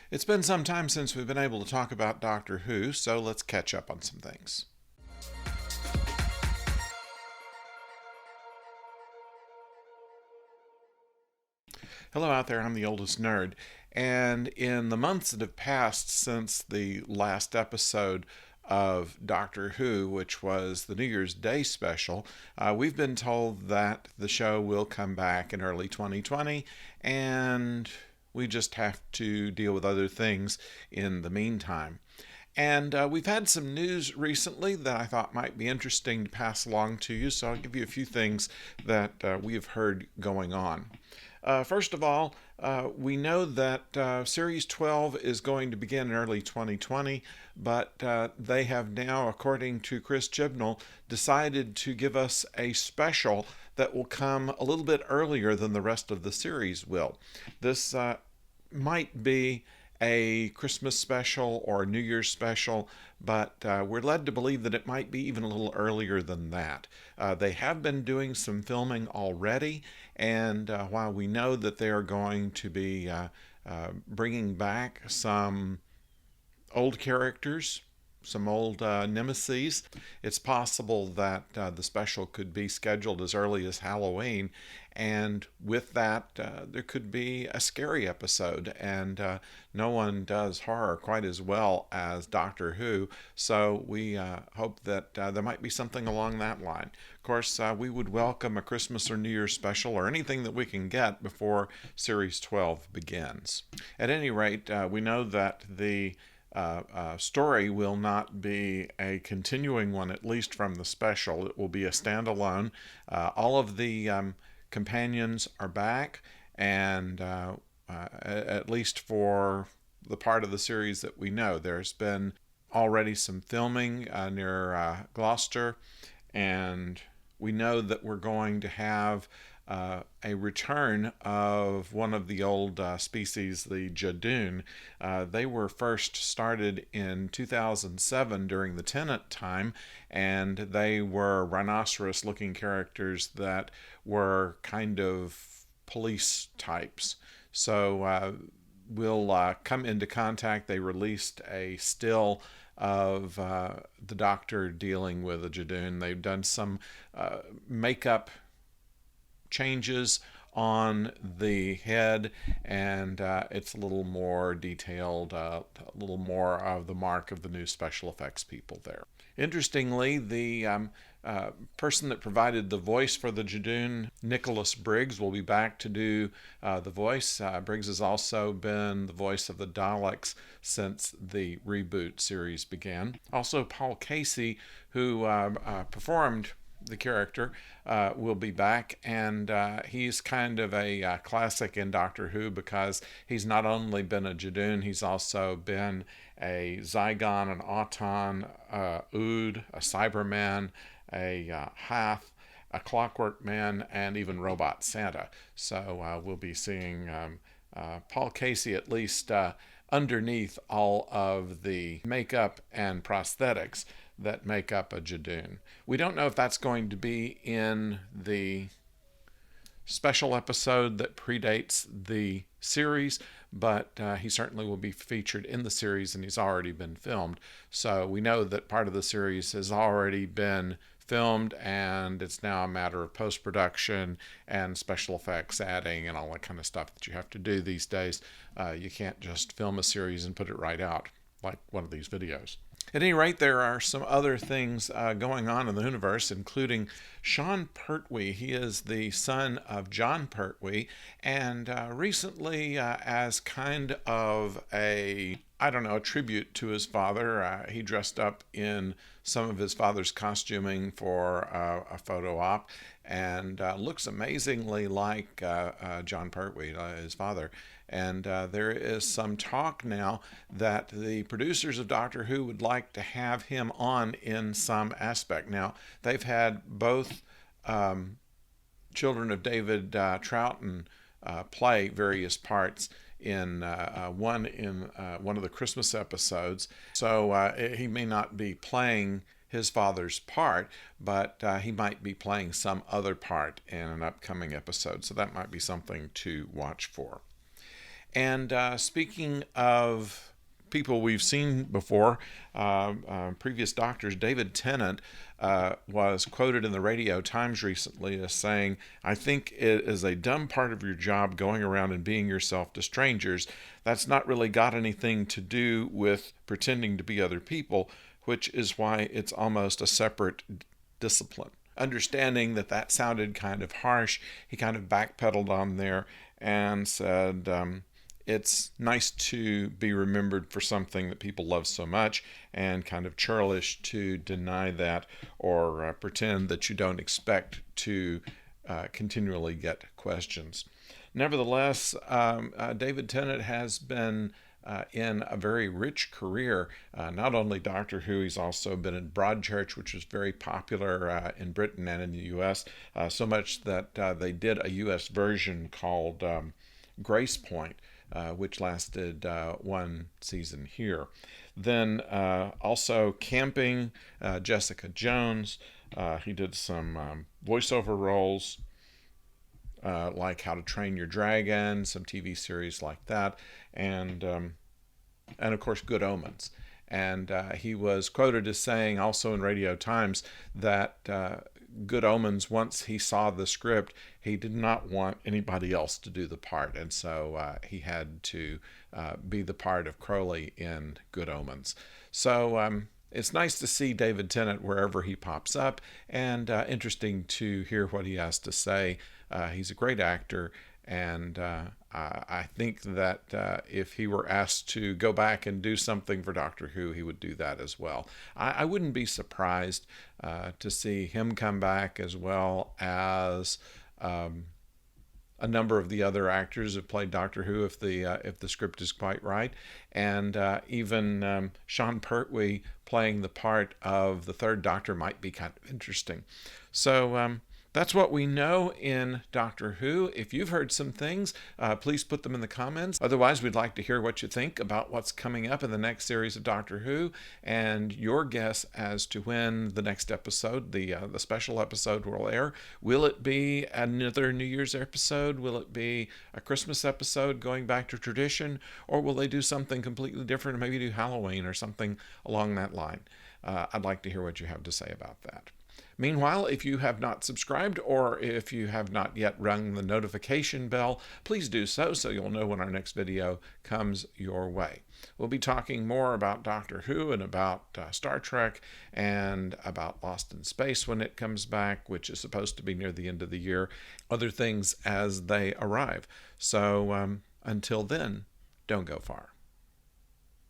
It's been some time since we've been able to talk about Doctor Who, so let's catch up on some things. Hello out there, I'm the oldest nerd, and in the months that have passed since the last episode of Doctor Who, which was the New Year's Day special, we've been told that the show will come back in early 2020, and we just have to deal with other things in the meantime. And we've had some news recently that I thought might be interesting to pass along to you, so I'll give you a few things that we have heard going on. First of all, we know that Series 12 is going to begin in early 2020, but they have now, according to Chris Chibnall, decided to give us a special that will come a little bit earlier than the rest of the series will. This might be a Christmas special or a New Year's special, but we're led to believe that it might be even a little earlier than that. They have been doing some filming already, and while we know that they are going to be bringing back some old characters, some old nemesis, it's possible that the special could be scheduled as early as Halloween, and with that there could be a scary episode, and no one does horror quite as well as Doctor Who, so we hope that there might be something along that line. Of course, we would welcome a Christmas or New Year's special or anything that we can get before Series 12 begins. At any rate, we know that the story will not be a continuing one, at least from the special. It will be a standalone. All of the companions are back, and at least for the part of the series that we know, there's been already some filming near Gloucester, and we know that we're going to have a return of one of the old species, the Jadoon. They were first started in 2007 during the Tennant time, and they were rhinoceros-looking characters that were kind of police types. So we'll come into contact. They released a still of the Doctor dealing with a Jadoon. They've done some makeup changes on the head, and it's a little more detailed, a little more of the mark of the new special effects people there. Interestingly, the person that provided the voice for the Jadoon, Nicholas Briggs, will be back to do the voice. Briggs has also been the voice of the Daleks since the reboot series began. Also, Paul Casey, who performed the character, will be back, and he's kind of a classic in Doctor Who because he's not only been a Jadoon, he's also been a Zygon, an Auton, Ood, a Cyberman, a Hath, a Clockwork Man, and even Robot Santa. So we'll be seeing Paul Casey at least underneath all of the makeup and prosthetics that make up a Jadoon. We don't know if that's going to be in the special episode that predates the series, but he certainly will be featured in the series, and he's already been filmed. So we know that part of the series has already been filmed, and it's now a matter of post-production and special effects adding and all that kind of stuff that you have to do these days. You can't just film a series and put it right out like one of these videos. At any rate, there are some other things going on in the universe, including Sean Pertwee. He is the son of Jon Pertwee, and recently, as kind of a tribute to his father, he dressed up in some of his father's costuming for a photo op, and looks amazingly like Jon Pertwee, his father. And there is some talk now that the producers of Doctor Who would like to have him on in some aspect. Now, they've had both children of David Troughton play various parts in one of the Christmas episodes. So he may not be playing his father's part, but he might be playing some other part in an upcoming episode. So that might be something to watch for. And speaking of people we've seen before, previous doctors, David Tennant was quoted in the Radio Times recently as saying, "I think it is a dumb part of your job going around and being yourself to strangers. That's not really got anything to do with pretending to be other people, which is why it's almost a separate discipline." Understanding that that sounded kind of harsh, he kind of backpedaled on there and said, it's nice to be remembered for something that people love so much, and kind of churlish to deny that or pretend that you don't expect to continually get questions. Nevertheless, David Tennant has been in a very rich career. Not only Doctor Who, he's also been in Broadchurch, which was very popular in Britain and in the U.S., so much that they did a U.S. version called Grace Point, which lasted one season here. Then also Camping, Jessica Jones. He did some voiceover roles, like How to Train Your Dragon, some TV series like that, and of course Good Omens. And he was quoted as saying also in Radio Times that Good Omens, once he saw the script, he did not want anybody else to do the part, and so he had to be the part of Crowley in Good Omens. So it's nice to see David Tennant wherever he pops up, and interesting to hear what he has to say. He's a great actor, and I think that if he were asked to go back and do something for Doctor Who, he would do that as well. I wouldn't be surprised to see him come back, as well as a number of the other actors have played Doctor Who, if the script is quite right, and even Sean Pertwee playing the part of the Third Doctor might be kind of interesting. So that's what we know in Doctor Who. If you've heard some things, please put them in the comments. Otherwise, we'd like to hear what you think about what's coming up in the next series of Doctor Who, and your guess as to when the next episode, the special episode, will air. Will it be another New Year's episode? Will it be a Christmas episode going back to tradition? Or will they do something completely different, maybe do Halloween or something along that line? I'd like to hear what you have to say about that. Meanwhile, if you have not subscribed, or if you have not yet rung the notification bell, please do so you'll know when our next video comes your way. We'll be talking more about Doctor Who and about Star Trek and about Lost in Space when it comes back, which is supposed to be near the end of the year, other things as they arrive. So until then, don't go far.